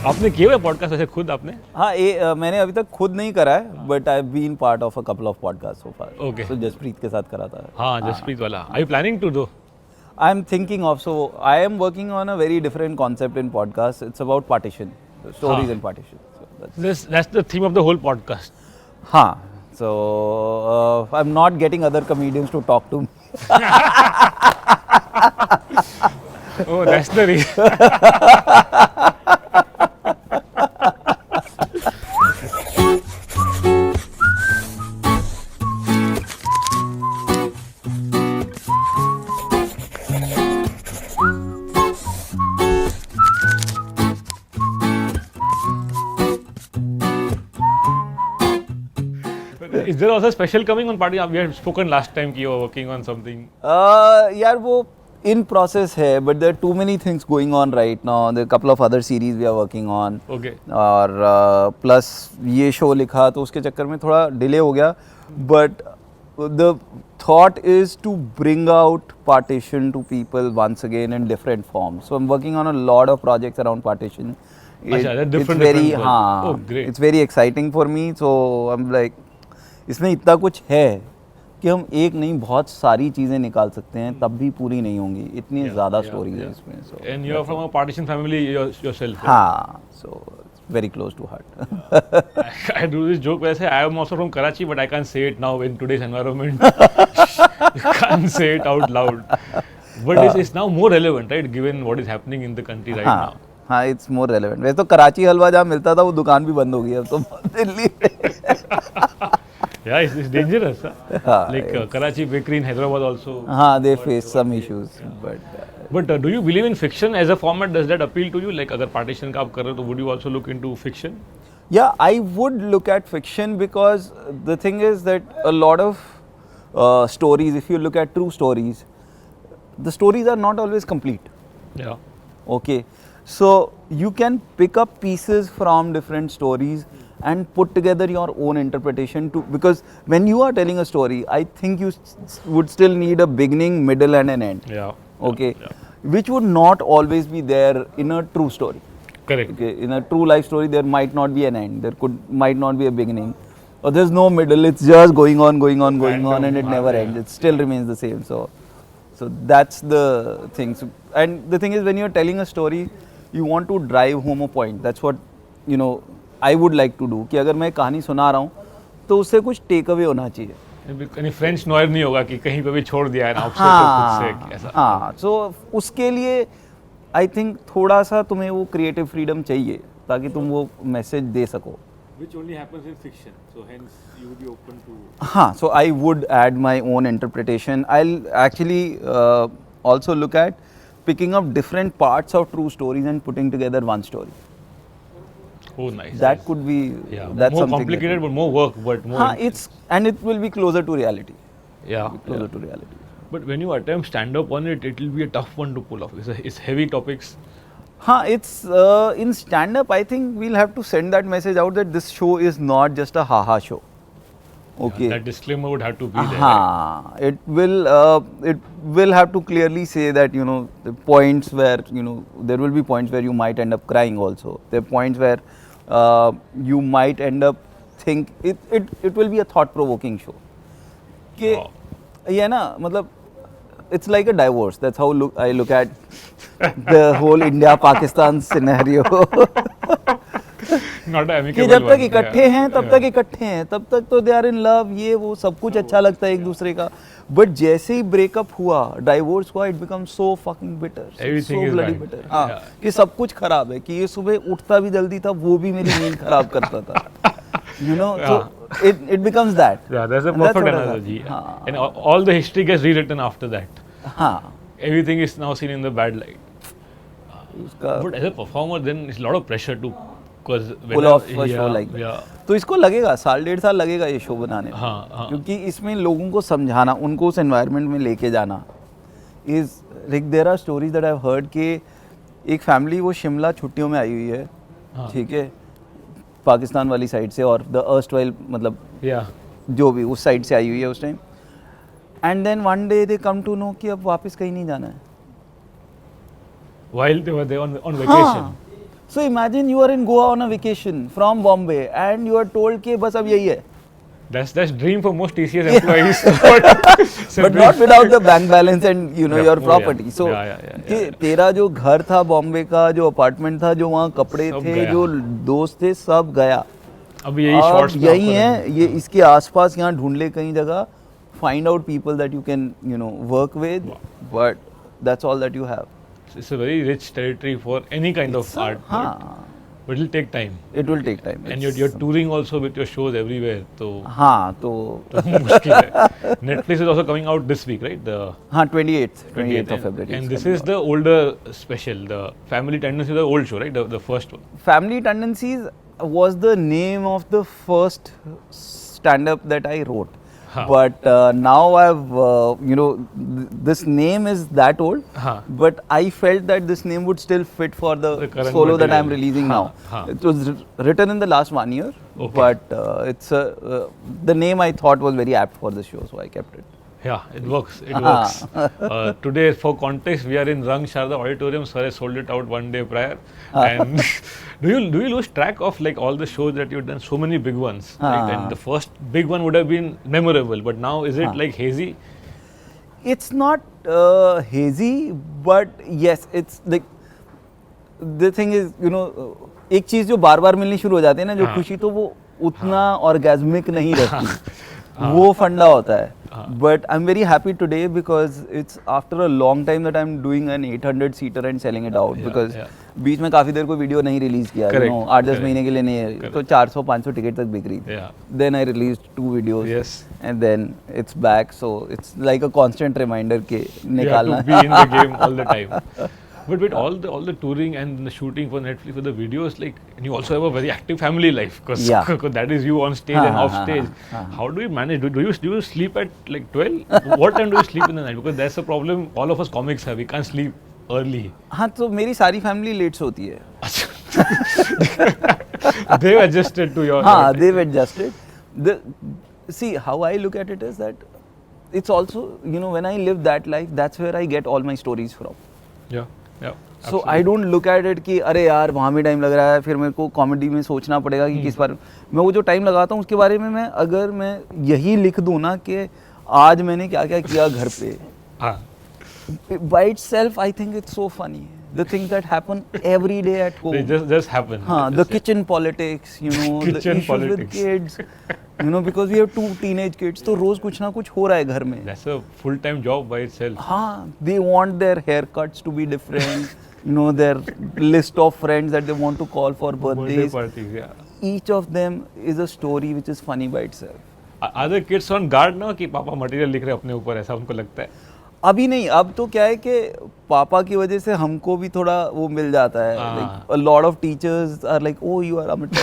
आपने किया हुआ पॉडकास्ट वैसे खुद आपने? हाँ, मैंने अभी तक खुद नहीं करा है, but I have been part of a couple of podcast so far. Okay. So Jaspreet के साथ करा था। हाँ, जसप्रीत वाला। Are you planning to do? I am thinking of, so I am working on a very different concept in podcast. It's about partition, stories in partition. That's the theme of the whole podcast. हाँ, so I'm not getting other comedians to talk to me. Oh, that's the reason. Is there also special coming on party? We had spoken last time कि you were working on something. यार वो in process है, but there are too many things going on right now. There are a couple of other series we are working on. Okay. और plus ये show लिखा तो उसके चक्कर में थोड़ा delay हो गया. But the thought is to bring out partition to people once again in different forms. So I'm working on a lot of projects around partition. अच्छा, they're different, it's very different हाँ, Oh, great. it's very exciting for me. So I'm like, इसमें इतना कुछ है कि हम एक नहीं बहुत सारी चीज़ें निकाल सकते हैं, तब भी पूरी नहीं होंगी, इतनी ज़्यादा स्टोरीज है इसमें. So And you are from a partition family yourself. हाँ, so it's very close to heart. I do this joke वैसे I am also from Karachi but I can't say it now in today's environment. You can't say it out loud. But it's now more relevant, right? Given what is happening in the country right now. हाँ, it's more relevant. वैसे तो कराची हलवा जहाँ मिलता था वो दुकान भी बंद हो गई अब तो दिल्ली में. Yeah, it's dangerous. Huh? Like Karachi bakery in Hyderabad also. हाँ, they face some issues, But do you believe in fiction as a format? Does that appeal to you? Like अगर partition का आप कर रहे हो तो would you also look into fiction? Yeah, I would look at fiction because the thing is that a lot of stories, if you look at true stories, the stories are not always complete. Yeah. Okay, so you can pick up pieces from different stories and put together your own interpretation to, because when you are telling a story, I think you would still need a beginning, middle and an end. Yeah. Okay, Yeah. which would not always be there in a true story. Correct. Okay, in a true life story there might not be an end, might not be a beginning, or there's no middle, it's just going on and it never ends, it still remains the same. So that's the thing. So, and the thing is, when you're telling a story, you want to drive home a point. That's what, you know, I would like to do. कि अगर मैं कहानी सुना रहा हूँ तो उससे कुछ टेक अवे होना चाहिए. यानी फ्रेंच नॉयर नहीं होगा कि कहीं पे भी छोड़ दिया है ना आपसे तो खुद से ऐसा. हाँ, so उसके लिए I think थोड़ा सा तुम्हें वो क्रिएटिव फ्रीडम चाहिए ताकि तुम वो मैसेज दे सको. Which only happens in fiction, so hence you would be open to. हाँ, so I would add my own interpretation. I'll actually also look at picking up different parts of true stories and putting together one story. Oh, nice. That could be, that's more something complicated, but more work, but more. and it will be closer to reality. Yeah. Closer to reality. But when you attempt stand up on it, it will be a tough one to pull off. It's heavy topics. It's in stand up, I think we'll have to send that message out that this show is not just a haha show. Okay. Yeah, that disclaimer would have to be there. Right? It will have to clearly say that, you know, the points where, you know, there will be points where you might end up crying also. There are points where you might end up it will be a thought provoking show. कि ये ना मतलब it's like a divorce. That's how I look at the whole India-Pakistan scenario. कि जब तक इकट्ठे हैं तब तक इकट्ठे हैं, तब तक तो दे आर इन लव, ये वो सब कुछ अच्छा लगता है एक दूसरे का. बट जैसे ही ब्रेकअप हुआ, डाइवोर्स हुआ, it become so fucking bitter, so bloody bitter. हाँ, कि सब कुछ खराब है, कि ये सुबह उठता भी जल्दी था, वो भी मेरी नींद खराब करता था. You know, so it becomes that. Yeah, that's a perfect analogy. And all the history gets rewritten after that. Everything is now seen in the bad light. But as a performer, then it's a lot of pressure to pull off a show like that. तो इसको लगेगा 1.5 साल लगेगा ये show बनाने में, क्योंकि इसमें लोगों को समझाना, उनको उस एनवायरनमेंट में लेके जाना is like there are stories that I've heard कि एक फैमिली वो शिमला छुट्टियों में आई हुई है, ठीक है, पाकिस्तान वाली साइड से, और द अर्स्टवाइल मतलब जो भी उस साइड से आई हुई है उस time, and then one day they come to know कि अब वापस कहीं नहीं जाना है. While they were there on vacation. So imagine you are in Goa on a vacation from Bombay and you are told कि बस अब यही है. That's dream for most TCS employees. But not without the bank balance and you know Yeah. your Oh, property. yeah. So Yeah. कि तेरा जो घर था बॉम्बे का, जो अपार्टमेंट था, जो वहाँ कपड़े सब थे, गया। जो दोस्त थे, सब गया. अब यही अब शॉर्ट्स यही है, ये इसके आसपास यहाँ ढूंढ ले कहीं जगह. Find out people that you can work with, but that's all that you have. It's a very rich territory for any kind of art. हाँ. But it will take time. It will take time. And you're touring also with your shows everywhere. So हाँ तो मुश्किल है. Netflix is also coming out this week, right? The हाँ 28th of February. And this is the older special, the Family Tendencies, the old show, right? The first one. Family Tendencies was the name of the first stand-up that I wrote. Huh. But now I've, this name is that old. Huh. But I felt that this name would still fit for the current solo that I'm material. releasing now. Huh. It was written in the last 1 year. Okay. But it's the name I thought was very apt for the show, so I kept it. Yeah, it works. It works. Today, for context, we are in Rang Sharda Auditorium. Sir has sold it out one day prior. And do you lose track of like all the shows that you've done? So many big ones. Right? And the first big one would have been memorable, but now is it like hazy? It's not hazy, but yes, it's like the thing is, एक चीज जो बार बार मिलनी शुरू हो जाती है ना, जो खुशी तो वो उतना ऑर्गेज्मिक नहीं रहती. वो फंडा होता है. But I'm very happy today because it's after a long time that I'm doing an 800 seater and selling it out. Because बीच में काफी देर कोई वीडियो नहीं रिलीज किया, 8-10 महीने के लिए नहीं है, तो 400-500 टिकट तक बिक रही थी. Then I released 2 videos and then it's back, so it's like a constant reminder के निकालना. To be in the game all the time. But with all the touring and the shooting for Netflix, for the videos, like, and you also have a very active family life because that is you on stage and off stage. How do you manage? Do you sleep at like 12? What time do you sleep in the night? Because that's a problem all of us comics have. We can't sleep early. हाँ तो मेरी सारी family late सोती है. They've adjusted to your. हाँ, they've adjusted. See, how I look at it is that it's also, when I live that life, that's where I get all my stories from. Yeah. So I don't look at it कि अरे यार वहाँ भी time लग रहा है, फिर मेरे को कॉमेडी में सोचना पड़ेगा कि किस बार मैं वो जो टाइम लगाता हूँ उसके बारे में मैं अगर मैं यही लिख दूँ ना कि आज मैंने क्या क्या किया घर पे. By itself, I think it's so funny. The things that happen every day at home. They just happen. The kitchen politics, the issues with kids. Because we have 2 teenage kids, तो रोज कुछ ना कुछ हो रहा है घर में. That's a full-time job by itself. हाँ, they want their haircuts to be different. Their list of friends that they want to call for birthdays. Birthday parties, Each of them is a story which is funny by itself. Are the kids on guard now कि पापा material लिख रहे हैं अपने ऊपर, ऐसा उनको लगता है? अभी नहीं, अब तो क्या है कि पापा की वजह से हमको भी थोड़ा वो मिल जाता है. Like, a lot of teachers are like, oh, you are Amit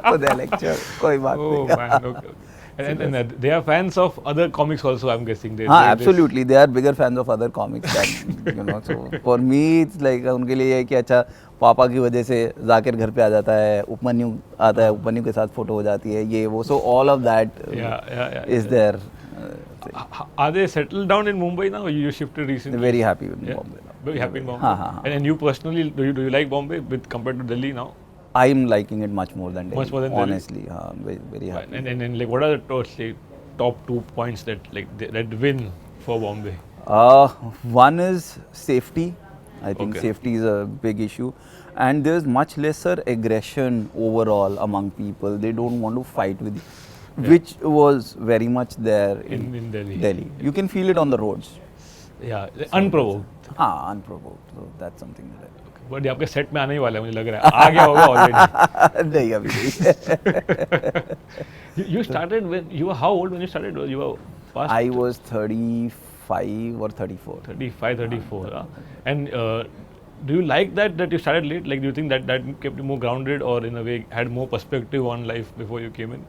for their lecture. कोई बात नहीं. Oh man, okay. And they are fans of other comics also, I'm guessing. Absolutely, they are bigger fans of other comics than So for me, it's like उनके लिए है कि अच्छा पापा की वजह से जाकिर घर पे आ जाता है, उपमन्यु आता है, उपमन्यु के साथ फोटो हो जाती है, ये वो. So all of that is there. Are they settled down in Mumbai now? Or you shifted recently? Very happy with Bombay now. Very happy in Bombay. And you personally, do you like Bombay compared to Delhi now? I'm liking it much more than Delhi. Much more than honestly, Delhi. Very happy. And like, what are the top 2 points that win for Bombay? One is safety. I think safety is a big issue. And there's much lesser aggression overall among people. They don't want to fight with you. Which was very much there in Delhi. You can feel it on the roads. Yeah, unprovoked. Unprovoked. So that's something that I like. But आपके set में आने ही वाला है, मुझे लग रहा है. आ गया होगा already. नहीं अभी नहीं. You started when you were how old when you started? You were past. I was 35 or 34. 35, 34. And do you like that you started late? Like, do you think that kept you more grounded or in a way had more perspective on life before you came in?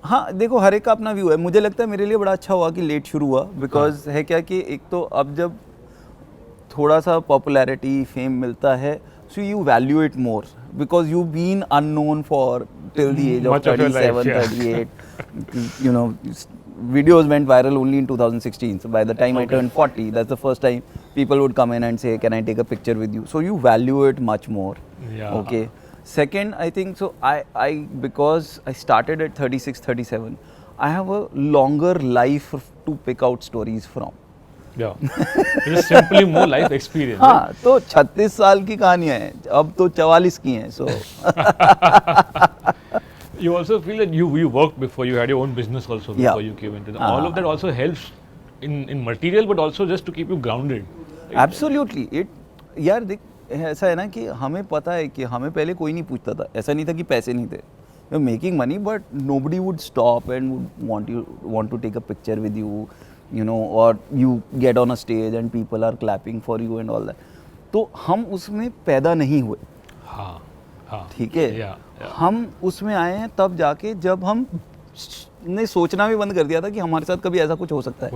हाँ देखो, हर एक का अपना view है. मुझे लगता है मेरे लिए बड़ा अच्छा हुआ कि लेट शुरू हुआ. बिकॉज है क्या कि एक तो अब जब थोड़ा सा पॉपुलैरिटी फेम मिलता है, so you value it more because you been unknown for till the age of 37, 38. videos went viral only in 2016. So by the time I turned 40, that's the first time people would come in and say, "Can I take a picture with you?" So you value it much more. Yeah. Okay. Second, I think so. I because I started at 36, 37, I have a longer life to pick out stories from. Yeah. It is simply more life experience. हाँ, तो 36 साल की कहानियाँ हैं, अब तो 44 की हैं. So You also feel that you worked before, you had your own business also before Yeah. you came into all of that also helps in material but also just to keep you grounded. Absolutely it यार देख ऐसा है ना कि हमें पता है कि हमें पहले कोई नहीं पूछता था. ऐसा नहीं था कि पैसे नहीं थे. You making money but nobody would stop and would want to take a picture with you, you know, और you get on a stage and people are clapping for you and all that. तो हम उसमें पैदा नहीं हुए. हाँ हाँ. ठीक है. Yeah. हम उसमें आए हैं तब जाके जब हम ने सोचना भी बंद कर दिया था कि हमारे साथ कभी ऐसा कुछ हो सकता है.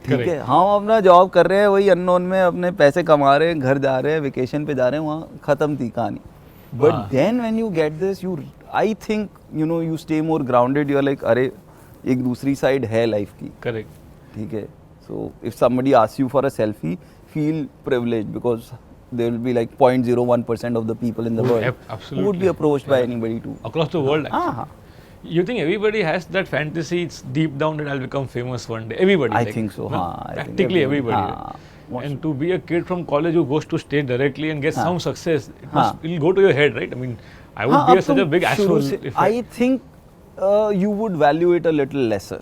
ठीक है. हम अपना जॉब कर रहे हैं, वही अननोन में अपने पैसे कमा रहे हैं, घर जा रहे हैं, वेकेशन पे जा रहे हैं, वहाँ खत्म थी कहानी. But then when you get this, you I think you know you stay more grounded. You are like अरे एक दूसरी साइड है लाइफ की. करेक्ट. ठीक है. So if somebody asks you for a selfie, feel privileged because there will be like 0.01% of the people in the world who would be approached by anybody to Across the world actually. हाँ. You think everybody has that fantasy, it's deep down that I'll become famous one day? Everybody. I like, think so. no, हाँ, I think practically everybody. हाँ. And to be a kid from college who goes to state directly and gets some success, it'll go to your head, right? I mean, I would be such a big asshole. I think you would value it a little lesser.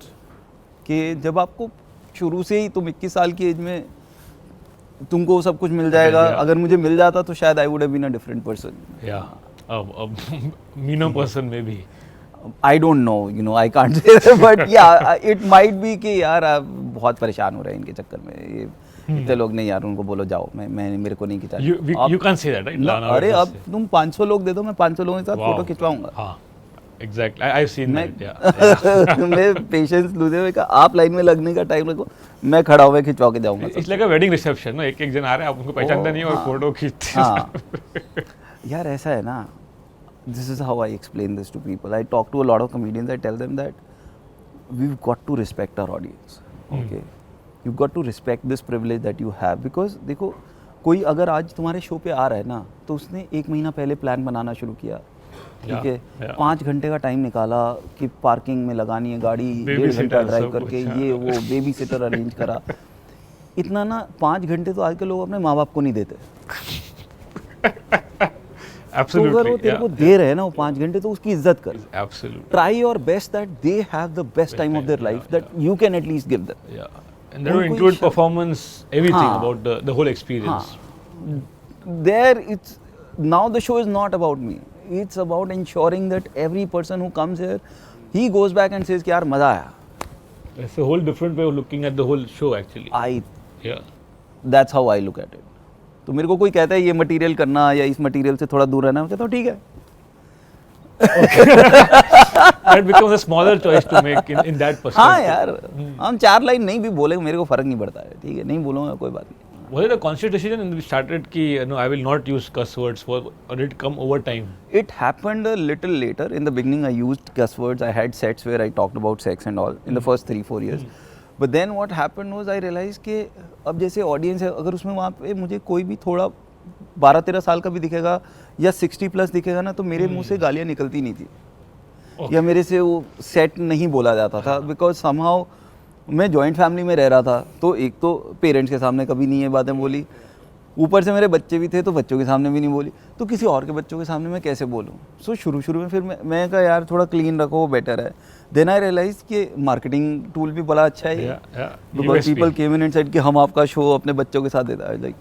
कि जब आपको शुरू से ही तुम 21 साल की as में तुमको सब कुछ मिल जाएगा. अगर मुझे मिल जाता तो शायद I would have been a different person. Meaner person में भी. I don't know, you know, I can't say, but yeah it might be कि यार आप बहुत परेशान हो रहे हैं इनके चक्कर में. ये इतने लोग नहीं यार, उनको बोलो जाओ, मैं मेरे को नहीं खिंचा. You can't say that, right? अरे अब तुम 500 लोग दे दो, मैं 500 लोगों के साथ फोटो खिंचवाऊंगा. हाँ, exactly. I've seen that. Yeah. मैं पेशेंस लूजे हुए कहा आप लाइन में लगने का टाइम रखो, मैं खड़ा हुआ खिंचवा के जाऊंगा. It's like a wedding reception, ना एक जन आ रहे हैं, आप उनको पहचानते नहीं और फोटो खींचते हैं. यार ऐसा है ना, this is how I explain this to people. I talk to a lot of comedians. I tell them that we've got to respect our audience. Okay, you've got to respect this privilege that you have because देखो कोई अगर आज तुम्हारे show पे आ रहा है ना, तो उसने 1 महीना पहले प्लान बनाना शुरू किया. ठीक है. 5 घंटे का टाइम निकाला कि पार्किंग में लगानी है गाड़ी, 1.5 घंटा ड्राइव करके ये वो बेबी सिटर अरेंज करा. इतना ना 5 घंटे तो आजकल लोग अपने माँ बाप को नहीं देते. तो अगर वो तेरे को दे रहे हैं ना वो 5 घंटे, तो उसकी इज्जत कर. Try your best that they have the best time of their life that you can at least give them. And they include performance, everything about the whole experience. There it's now the show is not about me. It's about ensuring that every person who comes here, he goes back and says कि यार मजा आया. It's a whole different way of looking at the whole show actually. That's how I look at it. तो मेरे को कोई कहता है ये मटेरियल करना या इस मटेरियल से थोड़ा दूर रहना, मैं कहता हूँ ठीक है. That becomes a smaller choice to make in that perspective. हाँ यार, हम 4 लाइन नहीं भी बोले मेरे को फर्क नहीं पड़ता है. ठीक है, नहीं बोलूँगा कोई बात नहीं. Was it a conscious decision and we started कि no, I will not use cuss words for, or did it come over time? It happened a little later. In the beginning, I used cuss words. I had sets where I talked about sex and all in the first 3-4 years. But then what happened was I realized कि अब जैसे audience है, अगर उसमें वहाँ पे मुझे कोई भी थोड़ा 12-13 साल का भी दिखेगा या 60+ दिखेगा ना, तो मेरे मुंह से गालियाँ निकलती नहीं थी. या मेरे से वो सेट नहीं बोला जाता था बिकॉज समहाउ मैं जॉइंट फैमिली में रह रहा था. तो एक तो पेरेंट्स के सामने कभी नहीं ये बातें बोली, ऊपर से मेरे बच्चे भी थे तो बच्चों के सामने भी नहीं बोली, तो किसी और के बच्चों के सामने मैं कैसे बोलूँ. सो शुरू में फिर मैं कहा यार थोड़ा क्लीन रखो, वो बेटर है. देन आई रियलाइज कि मार्केटिंग टूल भी बड़ा अच्छा है because people came in and said कि हम आपका शो अपने बच्चों के साथ देता है. लाइक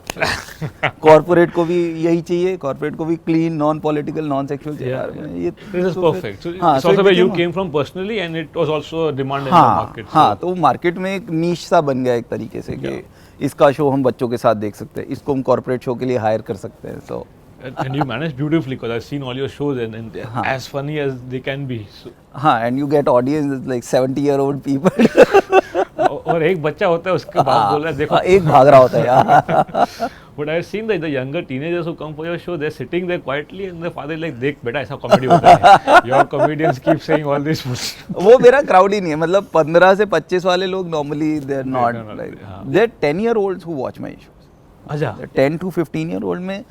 कॉर्पोरेट को भी यही चाहिए, कॉर्पोरेट को भी clean, non political, non sexual चाहिए. ये this is perfect. So also where you came from personally and it was also a demand in the market. हाँ, तो मार्केट में एक नीश सा बन गया एक तरीके से कि इसका शो हम बच्चों के साथ देख सकते हैं, इसको हम कॉर्पोरेट शो के लिए हायर कर सकते हैं. सो and you manage beautifully because I've seen all your shows and they're as funny as they can be. So. And you get audience like 70-year-old people. और एक बच्चा होता है उसके बाप बोल रहा है देखो एक भाग रहा होता है यार. But I've seen that the younger teenagers who come for your show, they're sitting there quietly and the father is like, देख बेटा ऐसा कॉमेडी होता है. Your comedians keep saying all this. वो मेरा क्राउड ही नहीं है. मतलब 15 से 25 वाले लोग normally they are not no, like हाँ. They are 10-year-olds who watch my shows. अच्छा. 10 to 15-year-old में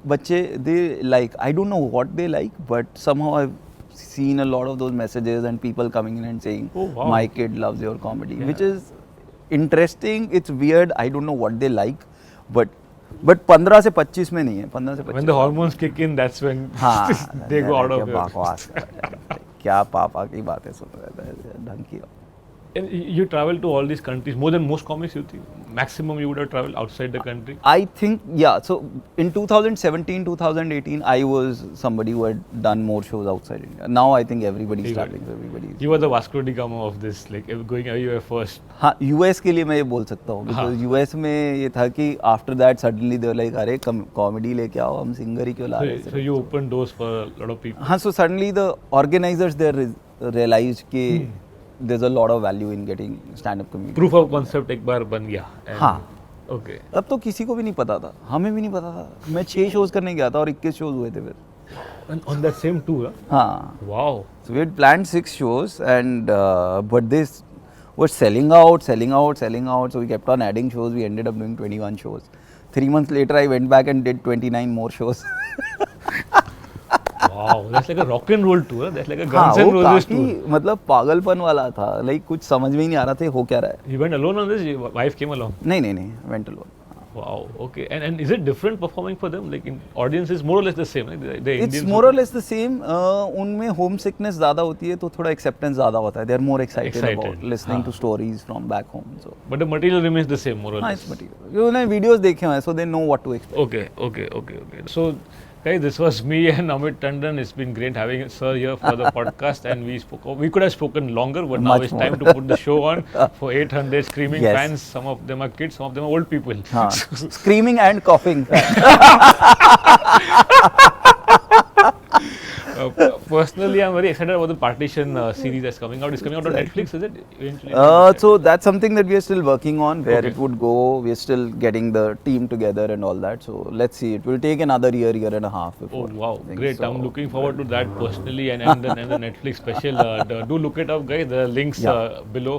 बच्चे they like, I don't know what they like, but somehow I've seen a lot of those messages and people coming in and saying, Oh, wow. my kid loves your comedy, Yeah. which is interesting. It's weird. I don't know what they like, but 15 से 25 में नहीं है. 15 से 25. When the hormones kick in, that's when हाँ, they go out of क्या your. बकवास कर रहे हैं. क्या पापा की बातें सुन रहे थे ढंग की. And you travel to all these countries more than most comics. You think maximum you would have traveled outside the country? I think, yeah. So in 2017, 2018, I was somebody who had done more shows outside India. Now I think everybody's traveling. Everybody's. You were the Vasco da Gama of this, like going everywhere first. हाँ, US के लिए मैं ये बोल सकता हूँ. Because US में ये था कि after that suddenly they were like, अरे comedy लेके आओ, हम singer ही क्यों ला रहे हैं. So you opened doors for a lot of people. हाँ, so suddenly the organizers there realized कि there's a lot of value in getting stand-up comedy. Proof of concept एक बार बन गया. And- हाँ. Okay. तब तो किसी को भी नहीं पता था, हमें भी नहीं पता था. मैं 6 shows करने गया था और 21 shows हुए थे फिर. And on that same tour. Huh? हाँ. Wow. So we had planned 6 shows and but this was selling out. So we kept on adding shows. We ended up doing 21 shows. 3 months later, I went back and did 29 more shows. Wow, that's like a rock and roll tour. That's like a हाँ, Guns N' वो Roses काफी tour. मतलब पागलपन वाला था. Like कुछ समझ में ही नहीं आ रहा था हो क्या रहा है. You went alone on this? Your wife came along. नहीं, went alone. Wow. Okay. And is it different performing for them? Like in audience is more or less the same. Like the It's Indians more or less the same. उनमें home sickness ज़्यादा होती है तो थोड़ा acceptance ज़्यादा होता है. They are more excited about listening to stories from back home. So But the material remains the same more or हाँ, less. it's material. उन्होंने वीडियोस देखे हुए हैं so they know what to expect. Okay. So, guys, this was me and Amit Tandon. It's been great having sir here for the podcast, and we could have spoken longer, but now Much it's more. time to put the show on for 800 screaming Yes. fans. Some of them are kids, some of them are old people. हाँ, screaming and coughing. Personally, I'm very excited about the Partition series that's coming out. It's coming out on Netflix, is it? Eventually. So that's something that we are still working on, where Okay. it would go. We are still getting the team together and all that. So let's see. It will take another year and a half Oh before. wow, things- great! so- I'm looking forward to that personally, and the Netflix special. Do look it up, guys. The links Yeah. below,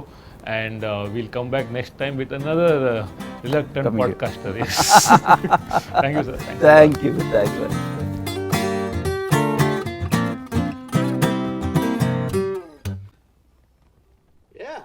and we'll come back next time with another reluctant Comedian. podcaster. Yes. Thank you, sir. Thank you.